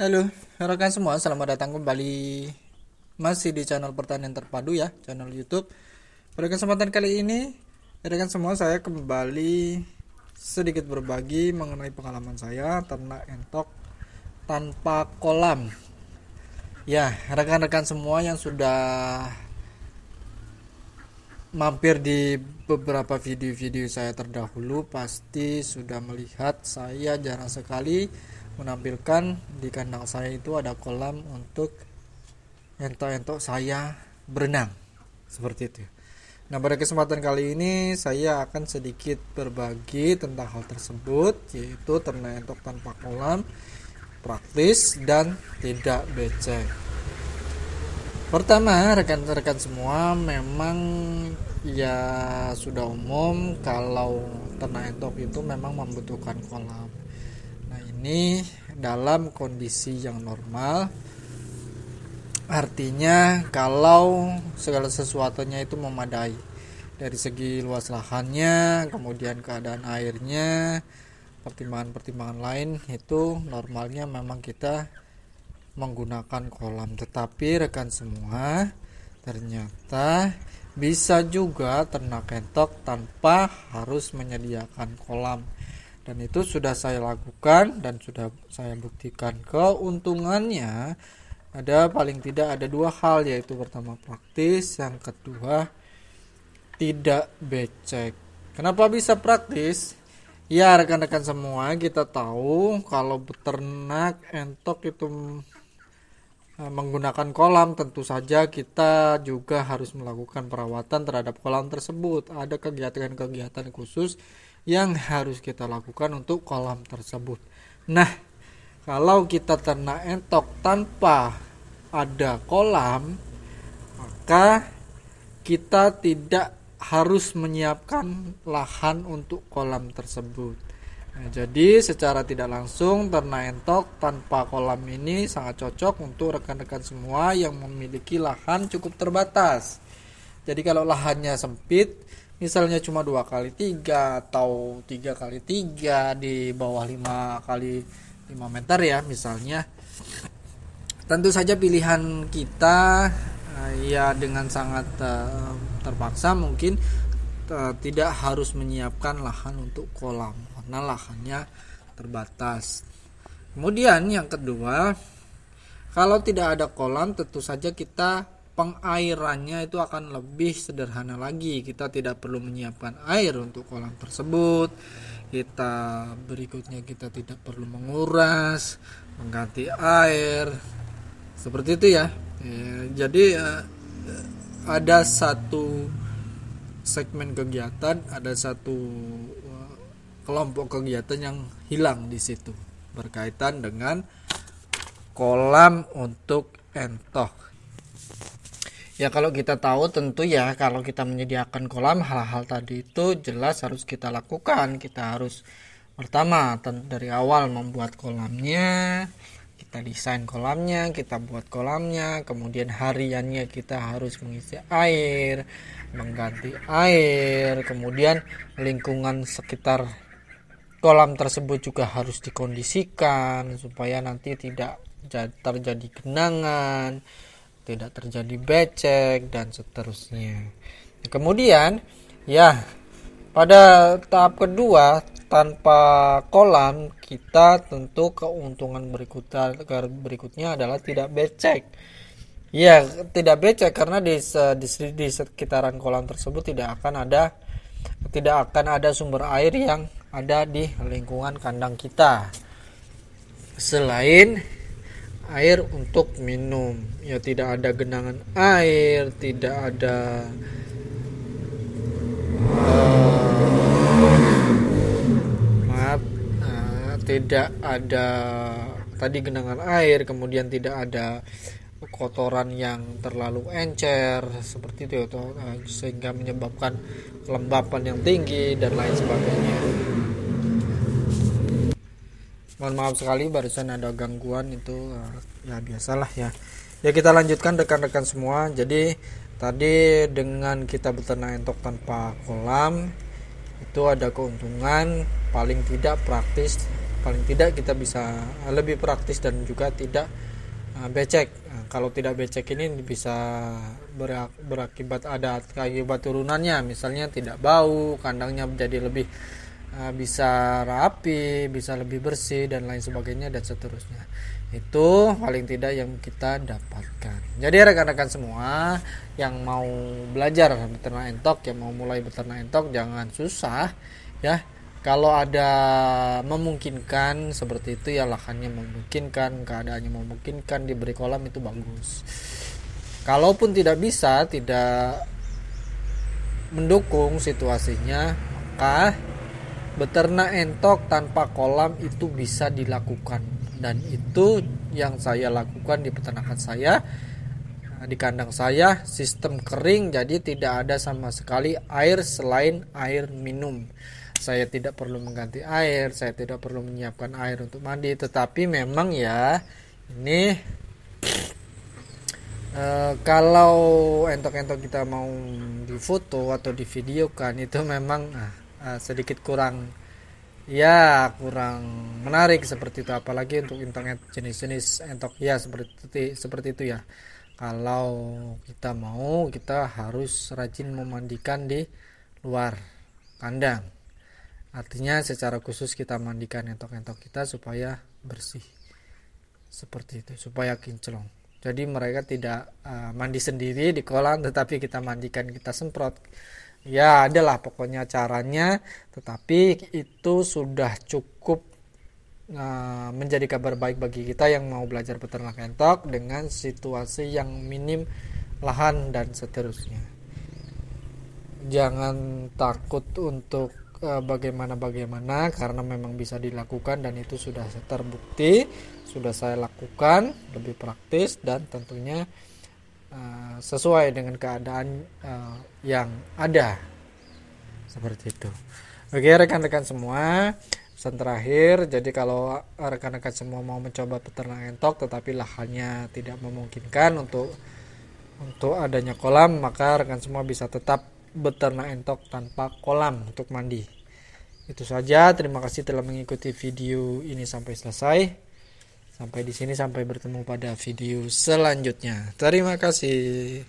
Halo, rekan semua, selamat datang kembali masih di channel Pertanian Terpadu ya, channel YouTube. Pada kesempatan kali ini, rekan semua, saya kembali sedikit berbagi mengenai pengalaman saya ternak entok tanpa kolam. Ya, rekan-rekan semua yang sudah mampir di beberapa video-video saya terdahulu pasti sudah melihat saya jarang sekali menampilkan di kandang saya itu ada kolam untuk entok-entok saya berenang seperti itu. Nah, pada kesempatan kali ini saya akan sedikit berbagi tentang hal tersebut, yaitu ternak entok tanpa kolam, praktis dan tidak becek. Pertama, rekan-rekan semua, memang ya sudah umum kalau ternak entok itu memang membutuhkan kolam. Nah, ini dalam kondisi yang normal, artinya kalau segala sesuatunya itu memadai dari segi luas lahannya, kemudian keadaan airnya, pertimbangan-pertimbangan lain, itu normalnya memang kita menggunakan kolam. Tetapi rekan semua, ternyata bisa juga ternak entok tanpa harus menyediakan kolam, dan itu sudah saya lakukan dan sudah saya buktikan. Keuntungannya ada, paling tidak ada dua hal, yaitu pertama praktis, yang kedua tidak becek. Kenapa bisa praktis? Ya rekan-rekan semua, kita tahu kalau beternak entok itu menggunakan kolam, tentu saja kita juga harus melakukan perawatan terhadap kolam tersebut. Ada kegiatan-kegiatan khusus yang harus kita lakukan untuk kolam tersebut. Nah, kalau kita ternak entok tanpa ada kolam, maka kita tidak harus menyiapkan lahan untuk kolam tersebut. Nah, jadi secara tidak langsung ternak entok tanpa kolam ini sangat cocok untuk rekan-rekan semua yang memiliki lahan cukup terbatas. Jadi kalau lahannya sempit, misalnya cuma 2x3 atau 3x3 di bawah 5x5 meter ya misalnya, tentu saja pilihan kita ya dengan sangat terpaksa mungkin tidak harus menyiapkan lahan untuk kolam karena lahannya terbatas. Kemudian yang kedua, kalau tidak ada kolam, tentu saja kita pengairannya itu akan lebih sederhana lagi. Kita tidak perlu menyiapkan air untuk kolam tersebut. Berikutnya kita tidak perlu menguras, mengganti air, seperti itu ya. Jadi ada satu segmen kegiatan, ada satu kelompok kegiatan yang hilang di situ berkaitan dengan kolam untuk entok. Ya kalau kita tahu tentu ya, kalau kita menyediakan kolam, hal-hal tadi itu jelas harus kita lakukan. Kita harus pertama dari awal membuat kolamnya, kita desain kolamnya, kita buat kolamnya, kemudian hariannya kita harus mengisi air, mengganti air, kemudian lingkungan sekitar kolam tersebut juga harus dikondisikan supaya nanti tidak terjadi genangan, tidak terjadi becek, dan seterusnya. Kemudian ya pada tahap kedua, tanpa kolam, kita tentu keuntungan berikutnya adalah tidak becek. Ya, tidak becek karena di sekitaran kolam tersebut tidak akan ada sumber air yang ada di lingkungan kandang kita selain air untuk minum. Ya, tidak ada genangan air, tidak ada tidak ada tadi genangan air, kemudian tidak ada kotoran yang terlalu encer seperti itu, sehingga menyebabkan kelembapan yang tinggi dan lain sebagainya. Mohon maaf sekali barusan ada gangguan itu, ya biasalah ya. Ya kita lanjutkan rekan-rekan semua. Jadi tadi dengan kita beternak entok tanpa kolam itu ada keuntungan, paling tidak praktis paling tidak kita bisa lebih praktis dan juga tidak becek. Kalau tidak becek ini bisa berakibat ada akibat turunannya, misalnya tidak bau, kandangnya menjadi lebih bisa rapi, bisa lebih bersih dan lain sebagainya dan seterusnya. Itu paling tidak yang kita dapatkan. Jadi rekan-rekan semua yang mau belajar beternak entok, yang mau mulai beternak entok, jangan susah ya. Kalau ada memungkinkan seperti itu ya, lahannya memungkinkan, keadaannya memungkinkan, diberi kolam itu bagus. Kalaupun tidak bisa, tidak mendukung situasinya, maka beternak entok tanpa kolam itu bisa dilakukan, dan itu yang saya lakukan di peternakan saya. Di kandang saya sistem kering, jadi tidak ada sama sekali air selain air minum. Saya tidak perlu mengganti air, saya tidak perlu menyiapkan air untuk mandi. Tetapi memang ya ini kalau entok-entok kita mau difoto atau divideokan itu memang sedikit kurang menarik seperti itu, apalagi untuk entok jenis-jenis entok ya seperti itu ya. Kalau kita mau, kita harus rajin memandikan di luar kandang, artinya secara khusus kita mandikan entok-entok kita supaya bersih seperti itu, supaya kinclong. Jadi mereka tidak mandi sendiri di kolam, tetapi kita mandikan, kita semprot. Ya adalah pokoknya caranya, tetapi itu sudah cukup menjadi kabar baik bagi kita yang mau belajar peternak entok dengan situasi yang minim lahan dan seterusnya. Jangan takut untuk bagaimana karena memang bisa dilakukan dan itu sudah terbukti, sudah saya lakukan, lebih praktis dan tentunya sesuai dengan keadaan yang ada seperti itu. Oke rekan-rekan semua, pesan terakhir, jadi kalau rekan-rekan semua mau mencoba peternak entok tetapi lahannya tidak memungkinkan untuk adanya kolam, maka rekan semua bisa tetap beternak entok tanpa kolam untuk mandi. Itu saja, terima kasih telah mengikuti video ini sampai selesai. Sampai di sini, sampai bertemu pada video selanjutnya. Terima kasih.